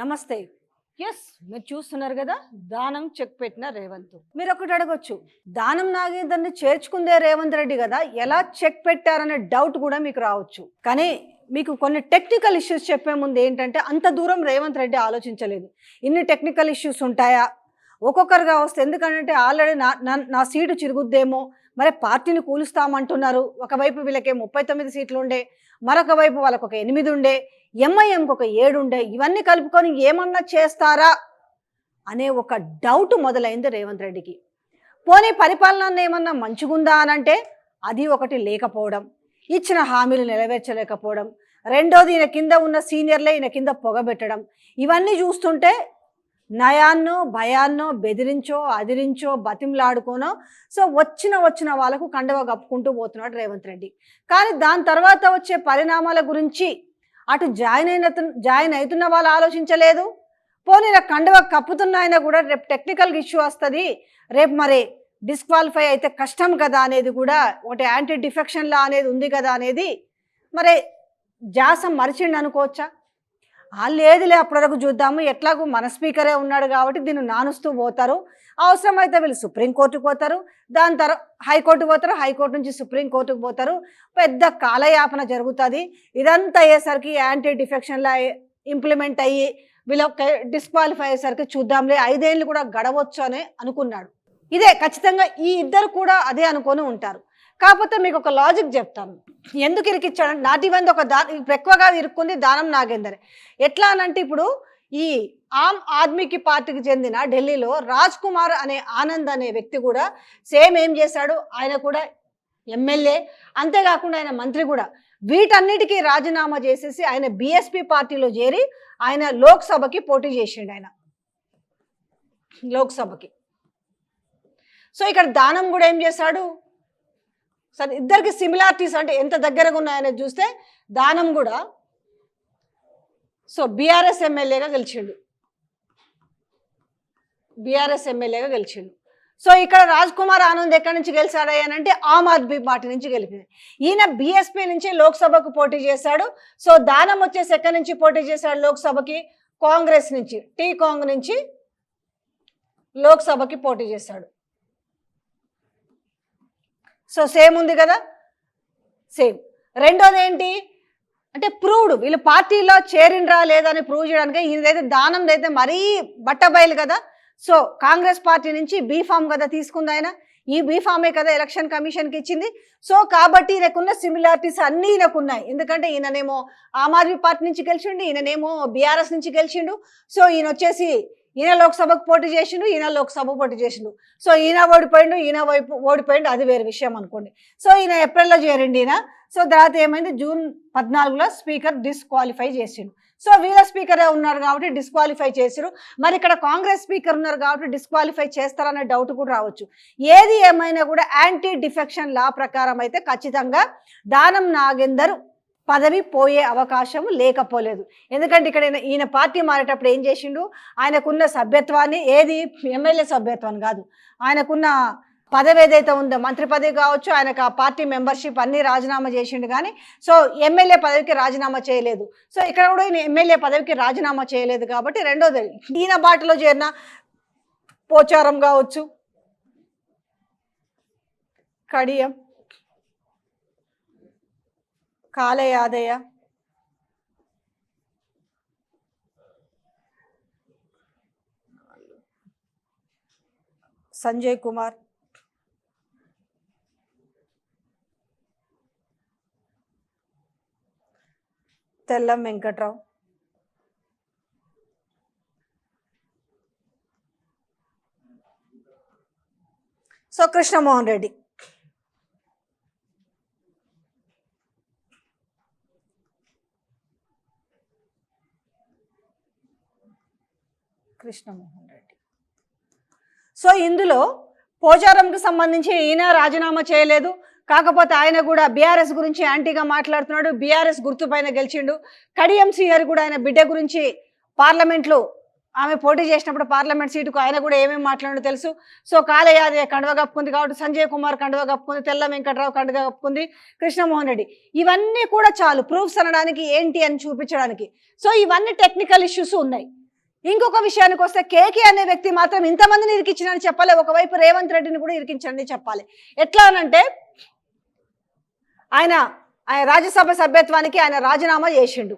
నమస్తే. ఎస్, మీరు చూస్తున్నారు కదా, దానం చెక్ పెట్టిన రేవంత్. మీరు ఒకటి అడగొచ్చు, దానం నాగేందర్ని చేర్చుకుందే రేవంత్ రెడ్డి కదా, ఎలా చెక్ పెట్టారనే డౌట్ కూడా మీకు రావచ్చు. కానీ మీకు కొన్ని టెక్నికల్ ఇష్యూస్ చెప్పే ముందు ఏంటంటే, అంత దూరం రేవంత్ రెడ్డి ఆలోచించలేదు. ఇన్ని టెక్నికల్ ఇష్యూస్ ఉంటాయా, ఒక్కొక్కరుగా వస్తే, ఎందుకంటే ఆల్రెడీ నా సీటు చిరుగుద్దేమో, మరి పార్టీని కూలుస్తామంటున్నారు. ఒకవైపు వీళ్ళకి 39 సీట్లు ఉండే, మరొక వైపు వాళ్ళకు ఒక 8 ఉండే, ఎంఐఎంకి ఒక 7 ఉండే, ఇవన్నీ కలుపుకొని ఏమన్నా చేస్తారా అనే ఒక డౌట్ మొదలైంది రేవంత్ రెడ్డికి. పోనీ పరిపాలన ఏమన్నా మంచిగుందా అనంటే అది ఒకటి లేకపోవడం, ఇచ్చిన హామీలు నెరవేర్చలేకపోవడం, రెండోది ఈయన కింద ఉన్న సీనియర్లే ఈయన కింద పొగబెట్టడం, ఇవన్నీ చూస్తుంటే నయాన్నో భయాన్నో బెదిరించో అదిరించో బతిమలాడుకోనో సో వచ్చిన వాళ్ళకు కండవ కప్పుకుంటూ పోతున్నాడు రేవంత్ రెడ్డి. కానీ దాని తర్వాత వచ్చే పరిణామాల గురించి అటు జాయిన్ అవుతున్న వాళ్ళు ఆలోచించలేదు. పోనీ కండవ కప్పుతున్న ఆయన కూడా రేపు టెక్నికల్ ఇష్యూ వస్తుంది, రేపు మరి డిస్క్వాలిఫై అయితే కష్టం కదా అనేది కూడా, ఒకటి యాంటీ డిఫెక్షన్ లా అనేది ఉంది కదా అనేది మరి జాసం మరిచిండి అనుకోవచ్చా? లేదులే అప్పటివరకు చూద్దాము, ఎట్లాగూ మన స్పీకరే ఉన్నాడు కాబట్టి దీన్ని నానుస్తూ పోతారు, అవసరమైతే వీళ్ళు సుప్రీంకోర్టుకు పోతారు, దాని తర్వాత హైకోర్టుకు పోతారు, హైకోర్టు నుంచి సుప్రీంకోర్టుకు పోతారు, పెద్ద కాలయాపన జరుగుతుంది. ఇదంతా అయ్యేసరికి యాంటీ డిఫెక్షన్లా ఇంప్లిమెంట్ అయ్యి వీళ్ళు డిస్క్వాలిఫై అయ్యేసరికి చూద్దాంలే 5 ఏళ్ళు కూడా గడవచ్చు అని అనుకున్నాడు. ఇదే ఖచ్చితంగా ఈ ఇద్దరు కూడా అదే అనుకొని ఉంటారు. కాకపోతే మీకు ఒక లాజిక్ చెప్తాను, ఎందుకు ఇరికిచ్చాడంటే, నాటివంది ఒక ఎక్కువగా ఇరుక్కుంది దానం నాగేందర్. ఎట్లా అనంటే, ఇప్పుడు ఈ ఆమ్ ఆద్మీకి పార్టీకి చెందిన ఢిల్లీలో రాజ్ కుమార్ అనే ఆనంద్ అనే వ్యక్తి కూడా సేమ్ ఏం చేశాడు, ఆయన కూడా ఎమ్మెల్యే, అంతేకాకుండా ఆయన మంత్రి కూడా. వీటన్నిటికీ రాజీనామా చేసేసి ఆయన బీఎస్పీ పార్టీలో చేరి ఆయన లోక్సభకి పోటీ చేసిండు. ఆయన లోక్సభకి. సో ఇక్కడ దానం కూడా ఏం చేశాడు, సరే ఇద్దరికి సిమిలారిటీస్ అంటే ఎంత దగ్గరగా ఉన్నాయని చూస్తే, దానం కూడా సో బీఆర్ఎస్ ఎమ్మెల్యేగా గెలిచిండు, సో ఇక్కడ రాజ్ కుమార్ ఆనంద్ ఎక్కడి నుంచి గెలిచాడు అని ఆమ్ ఆద్మీ పార్టీ నుంచి గెలిచింది. ఈయన బీఎస్పీ నుంచి లోక్సభకు పోటీ చేశాడు. సో దానం వచ్చేసి ఎక్కడి నుంచి పోటీ చేశాడు లోక్సభకి, కాంగ్రెస్ నుంచి, కాంగ్ నుంచి లోక్సభకి పోటీ చేశాడు. సో సేమ్ ఉంది కదా, సేమ్. రెండోది ఏంటి అంటే, ప్రూవ్డ్ వీళ్ళు పార్టీలో చేరిండ్రా లేదని ప్రూవ్ చేయడానికి ఈయనదైతే దానందైతే మరీ బట్టబయలు కదా. సో కాంగ్రెస్ పార్టీ నుంచి బీఫామ్ కదా తీసుకుంది ఆయన, ఈ బీఫామే కదా ఎలక్షన్ కమిషన్కి ఇచ్చింది. సో కాబట్టి ఈయనకున్న సిమిలారిటీస్ అన్నీ ఈయనకున్నాయి. ఎందుకంటే ఈయననేమో ఆమ్ ఆద్మీ పార్టీ నుంచి గెలిచిండు, ఈయననేమో బీఆర్ఎస్ నుంచి గెలిచిండు. సో ఈయన వచ్చేసి ఈయన లోక్సభకు పోటీ చేసిండు, ఈయన లోక్సభకు పోటీ చేసిండు. సో ఈయన ఓడిపోయిండు, ఈయన ఓడిపోయిండు, అది వేరే విషయం అనుకోండి. సో ఈయన ఏప్రిల్లో చేరిండు ఈయన. సో తర్వాత ఏమైంది, జూన్ 14లో స్పీకర్ డిస్క్వాలిఫై చేసిండు. సో వీళ్ళ స్పీకరే ఉన్నారు కాబట్టి డిస్క్వాలిఫై చేసిరు. మరి ఇక్కడ కాంగ్రెస్ స్పీకర్ ఉన్నారు కాబట్టి డిస్క్వాలిఫై చేస్తారనే డౌట్ కూడా రావచ్చు. ఏది ఏమైనా కూడా యాంటీ డిఫెక్షన్ లా ప్రకారం అయితే ఖచ్చితంగా దానం నాగేందర్ పదవి పోయే అవకాశం లేకపోలేదు. ఎందుకంటే ఇక్కడ ఈయన పార్టీ మారేటప్పుడు ఏం చేసిండు, ఆయనకున్న సభ్యత్వాన్ని, ఏది ఎమ్మెల్యే సభ్యత్వాన్ని కాదు, ఆయనకున్న పదవి ఏదైతే ఉందో మంత్రి పదవి కావచ్చు, ఆయనకు ఆ పార్టీ మెంబర్షిప్ అన్నీ రాజీనామా చేసిండు. కానీ సో ఎమ్మెల్యే పదవికి రాజీనామా చేయలేదు. సో ఇక్కడ కూడా ఈయన ఎమ్మెల్యే పదవికి రాజీనామా చేయలేదు. కాబట్టి రెండోది ఈయన బాటలో చేరిన పోచారం కావచ్చు, కడియం, కాలే యాదయ్య, సంజయ్ కుమార్, తెల్లం వెంకట్రావు, సో కృష్ణమోహన్ రెడ్డి. సో ఇందులో పోచారంకి సంబంధించి ఈయన రాజీనామా చేయలేదు. కాకపోతే ఆయన కూడా బీఆర్ఎస్ గురించి యాంటీగా మాట్లాడుతున్నాడు, బీఆర్ఎస్ గుర్తుపైన గెలిచిండు. కడియం శ్రీహరి కూడా ఆయన బిడ్డ గురించి పార్లమెంట్లో ఆమె పోటీ చేసినప్పుడు పార్లమెంట్ సీటుకు ఆయన కూడా ఏమేమి మాట్లాడో తెలుసు. సో కాలే యాదయ్య కండువ కప్పుకుంది కాబట్టి సంజయ్ కుమార్ కండువ కప్పుకుంది, తెల్ల వెంకట్రావు కండువ కప్పుకుంది, కృష్ణమోహన్ రెడ్డి. ఇవన్నీ కూడా చాలు ప్రూఫ్స్ అనడానికి ఏంటి అని చూపించడానికి. సో ఇవన్నీ టెక్నికల్ ఇష్యూస్ ఉన్నాయి. ఇంకొక విషయానికి వస్తే కేకే అనే వ్యక్తి మాత్రం ఇంతమందిని ఇరికించినని చెప్పాలి, ఒకవైపు రేవంత్ రెడ్డిని కూడా ఇరికించండి చెప్పాలి. ఎట్లా అనంటే ఆయన రాజ్యసభ సభ్యత్వానికి ఆయన రాజీనామా చేసిండు.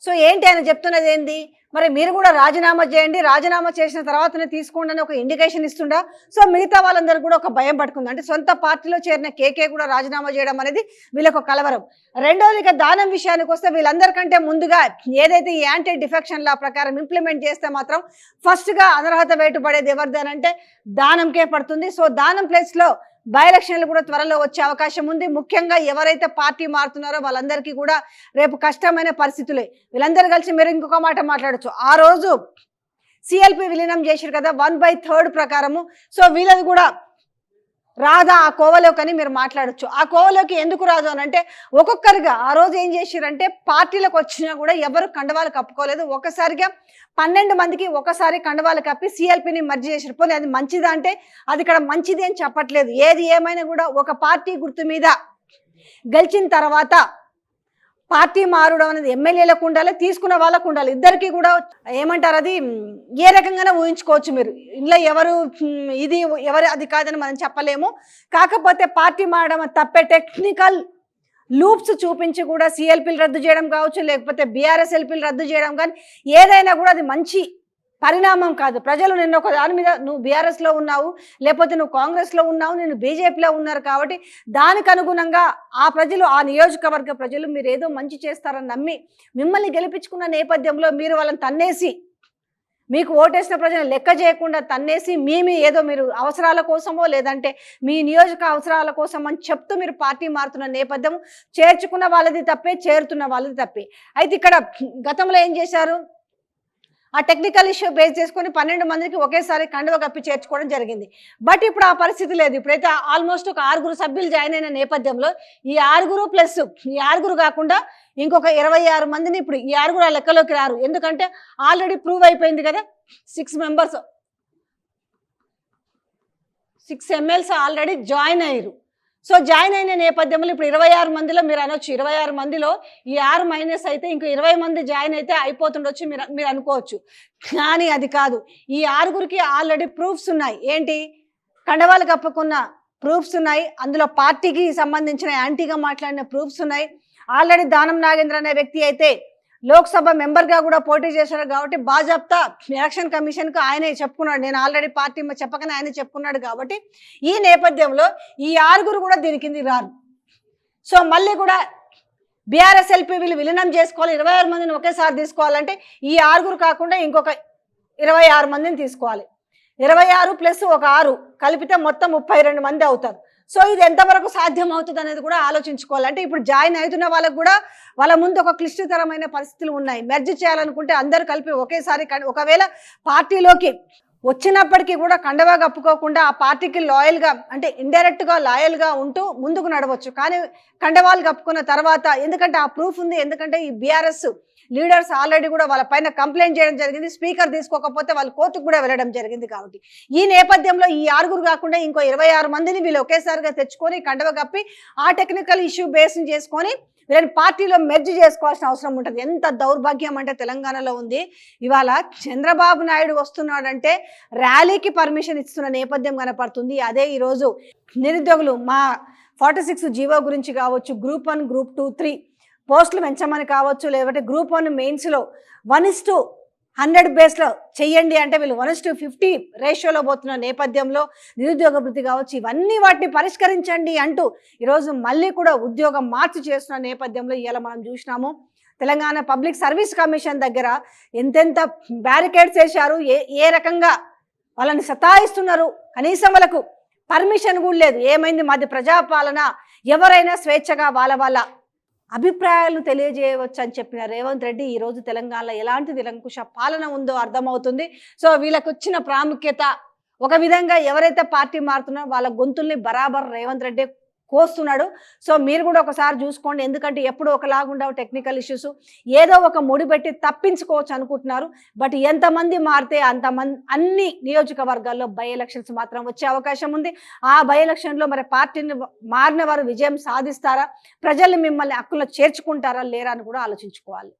సో ఏంటి ఆయన చెప్తున్నది ఏంది, మరి మీరు కూడా రాజీనామా చేయండి, రాజీనామా చేసిన తర్వాతనే తీసుకోండి అని ఒక ఇండికేషన్ ఇస్తుండా. సో మిగతా వాళ్ళందరూ కూడా ఒక భయం పట్టుకుంది. అంటే సొంత పార్టీలో చేరిన కేకే కూడా రాజీనామా చేయడం అనేది వీళ్ళకు కలవరం. రెండోది ఇక దానం విషయానికి వస్తే వీళ్ళందరికంటే ముందుగా ఏదైతే ఈ యాంటీ డిఫెక్షన్ లా ప్రకారం ఇంప్లిమెంట్ చేస్తే మాత్రం ఫస్ట్గా అనర్హత వేటు పడేది ఎవరిది అని అంటే దానంకే పడుతుంది. సో దానం ప్లేస్లో బై ఎలక్షన్లు కూడా త్వరలో వచ్చే అవకాశం ఉంది. ముఖ్యంగా ఎవరైతే పార్టీ మారుతున్నారో వాళ్ళందరికీ కూడా రేపు కష్టమైన పరిస్థితులే. వీళ్ళందరూ కలిసి మీరు ఇంకొక మాట మాట్లాడచ్చు. ఆ రోజు సిఎల్పి విలీనం చేశారు కదా 1/3 ప్రకారము. సో వీళ్ళది కూడా రాదా ఆ కోవలోకి అని మీరు మాట్లాడచ్చు. ఆ కోవలోకి ఎందుకు రాదు అని అంటే ఒక్కొక్కరిగా ఆ రోజు ఏం చేశారంటే పార్టీలకు వచ్చినా కూడా ఎవరు కండవాలు కప్పుకోలేదు. ఒకసారిగా 12 మందికి ఒకసారి కండవాలు కప్పి సిఎల్పిని మర్జీ చేశారు. పోనీ అది మంచిదా అంటే అది ఇక్కడ మంచిది అని చెప్పట్లేదు. ఏది ఏమైనా కూడా ఒక పార్టీ గుర్తు మీద గెలిచిన తర్వాత పార్టీ మారడం అనేది ఎమ్మెల్యేలకు ఉండాలి, తీసుకున్న వాళ్ళకు ఉండాలి. ఇద్దరికి కూడా ఏమంటారు అది ఏ రకంగానే ఊహించుకోవచ్చు మీరు. ఇంట్లో ఎవరు ఇది ఎవరు అది కాదని మనం చెప్పలేము. కాకపోతే పార్టీ మారడం తప్పే. టెక్నికల్ లూప్స్ చూపించి కూడా సిఎల్పీలు రద్దు చేయడం కావచ్చు, లేకపోతే బీఆర్ఎస్ ఎల్పీలు రద్దు చేయడం కానీ ఏదైనా కూడా అది మంచి పరిణామం కాదు. ప్రజలు నిన్న ఒక దాని మీద నువ్వు బీఆర్ఎస్లో ఉన్నావు, లేకపోతే నువ్వు కాంగ్రెస్లో ఉన్నావు, నేను బీజేపీలో ఉన్నారు కాబట్టి దానికి అనుగుణంగా ఆ ప్రజలు, ఆ నియోజకవర్గ ప్రజలు మీరు ఏదో మంచి చేస్తారని నమ్మి మిమ్మల్ని గెలిపించుకున్న నేపథ్యంలో మీరు వాళ్ళని తన్నేసి, మీకు ఓటేసిన ప్రజలను లెక్క చేయకుండా తన్నేసి మీ ఏదో మీరు అవసరాల కోసమో లేదంటే మీ నియోజక అవసరాల కోసం అని చెప్తూ మీరు పార్టీ మారుతున్న నేపథ్యం చేర్చుకున్న వాళ్ళది తప్పే, చేరుతున్న వాళ్ళది తప్పే. అయితే ఇక్కడ గతంలో ఏం చేశారు, ఆ టెక్నికల్ ఇష్యూ బేస్ చేసుకొని 12 మందికి ఒకేసారి కండువ కప్పి చేర్చుకోవడం జరిగింది. బట్ ఇప్పుడు ఆ పరిస్థితి లేదు. ఇప్పుడైతే ఆల్మోస్ట్ ఒక 6 సభ్యులు జాయిన్ అయిన నేపథ్యంలో ఈ 6 ప్లస్ ఈ 6 కాకుండా ఇంకొక 26 మందిని ఇప్పుడు ఈ 6 ఆ లెక్కలోకి రారు. ఎందుకంటే ఆల్రెడీ ప్రూవ్ అయిపోయింది కదా 6 మెంబర్స్ 6 ఎమ్మెల్స్ ఆల్రెడీ జాయిన్ అయ్యారు. సో జాయిన్ అయిన నేపథ్యంలో ఇప్పుడు 26 మందిలో మీరు అనొచ్చు 26 మందిలో ఈ 6 మైనస్ అయితే ఇంకో 20 మంది జాయిన్ అయితే అయిపోతుండొచ్చు మీరు అనుకోవచ్చు. కానీ అది కాదు. ఈ 6 ఆల్రెడీ ప్రూఫ్స్ ఉన్నాయి. ఏంటి, కండవాలు కప్పుకున్న ప్రూఫ్స్ ఉన్నాయి, అందులో పార్టీకి సంబంధించిన యాంటీగా మాట్లాడిన ప్రూఫ్స్ ఉన్నాయి. ఆల్రెడీ దానం నాగేంద్ర అనే వ్యక్తి అయితే లోక్సభ మెంబర్గా కూడా పోటీ చేశారు కాబట్టి బాజాప్తా ఎలక్షన్ కమిషన్కు ఆయనే చెప్పుకున్నాడు, నేను ఆల్రెడీ పార్టీ చెప్పకనే ఆయన చెప్పుకున్నాడు. కాబట్టి ఈ నేపథ్యంలో ఈ 6 కూడా దీని కిందికి రారు. సో మళ్ళీ కూడా బీఆర్ఎస్ ఎల్పీ వీళ్ళు విలీనం చేసుకోవాలి, 26 మందిని ఒకేసారి తీసుకోవాలంటే ఈ 6 కాకుండా ఇంకొక 26 మందిని తీసుకోవాలి. 26 ప్లస్ ఒక 6 కలిపితే మొత్తం 32 మంది అవుతారు. సో ఇది ఎంతవరకు సాధ్యం అవుతుంది అనేది కూడా ఆలోచించుకోవాలి. అంటే ఇప్పుడు జాయిన్ అవుతున్న వాళ్ళకు కూడా వాళ్ళ ముందు ఒక క్లిష్టతరమైన పరిస్థితులు ఉన్నాయి. మెర్జ్ చేయాలనుకుంటే అందరూ కలిపి ఒకేసారి ఒకవేళ పార్టీలోకి వచ్చినప్పటికీ కూడా కండవా కప్పుకోకుండా ఆ పార్టీకి లాయల్గా అంటే ఇండైరెక్ట్గా లాయల్గా ఉంటూ ముందుకు నడవచ్చు. కానీ కండవాలు కప్పుకున్న తర్వాత ఎందుకంటే ఆ ప్రూఫ్ ఉంది, ఎందుకంటే ఈ బీఆర్ఎస్ లీడర్స్ ఆల్రెడీ కూడా వాళ్ళ పైన కంప్లైంట్ చేయడం జరిగింది, స్పీకర్ తీసుకోకపోతే వాళ్ళు కోర్టుకు కూడా వెళ్ళడం జరిగింది. కాబట్టి ఈ నేపథ్యంలో ఈ 6 కాకుండా ఇంకో 26 మందిని వీళ్ళు ఒకేసారిగా తెచ్చుకొని కండవ కప్పి ఆ టెక్నికల్ ఇష్యూ బేస్ చేసుకొని వీళ్ళని పార్టీలో మెర్జ్ చేసుకోవాల్సిన అవసరం ఉంటుంది. ఎంత దౌర్భాగ్యం అంటే తెలంగాణలో ఉంది. ఇవాళ చంద్రబాబు నాయుడు వస్తున్నాడంటే ర్యాలీకి పర్మిషన్ ఇస్తున్న నేపథ్యం కనపడుతుంది. అదే ఈరోజు నిరుద్యోగులు మా 46 జీవో గురించి కావచ్చు, గ్రూప్ 1, గ్రూప్ 2, 3 పోస్టులు పెంచమని కావచ్చు, లేకపోతే గ్రూప్ 1 మెయిన్స్లో 1:100 బేస్లో చెయ్యండి అంటే వీళ్ళు 1:50 రేషియోలో పోతున్న నేపథ్యంలో నిరుద్యోగ వృత్తి కావచ్చు, ఇవన్నీ వాటిని పరిష్కరించండి అంటూ ఈరోజు మళ్ళీ కూడా ఉద్యోగం మార్చి చేస్తున్న నేపథ్యంలో ఇలా మనం చూసినాము. తెలంగాణ పబ్లిక్ సర్వీస్ కమిషన్ దగ్గర ఎంతెంత బ్యారికేడ్స్ వేశారు, ఏ రకంగా వాళ్ళని సతాయిస్తున్నారు. కనీసం వాళ్ళకు పర్మిషన్ కూడా లేదు. ఏమైంది, మాది ప్రజాపాలన, ఎవరైనా స్వేచ్ఛగా వాళ్ళ అభిప్రాయాలు తెలియజేయవచ్చు అని చెప్పిన రేవంత్ రెడ్డి ఈరోజు తెలంగాణలో ఎలాంటి నిరంకుశ పాలన ఉందో అర్థమవుతుంది. సో వీళ్ళకు వచ్చిన ప్రాముఖ్యత ఒక విధంగా ఎవరైతే పార్టీ మారుతున్నారో వాళ్ళ గొంతుల్ని బరాబర్ రేవంత్ రెడ్డి కోస్తున్నాడు. సో మీరు కూడా ఒకసారి చూసుకోండి. ఎందుకంటే ఎప్పుడు ఒకలాగుండవు టెక్నికల్ ఇష్యూస్, ఏదో ఒక ముడి పెట్టి తప్పించుకోవచ్చు అనుకుంటున్నారు. బట్ ఎంతమంది మారితే అంతమంది అన్ని నియోజకవర్గాల్లో బై ఎలక్షన్స్ మాత్రం వచ్చే అవకాశం ఉంది. ఆ బై ఎలక్షన్లో మరి పార్టీని మారిన వారు విజయం సాధిస్తారా, ప్రజలు మిమ్మల్ని హక్కులో చేర్చుకుంటారా లేరా అని కూడా ఆలోచించుకోవాలి.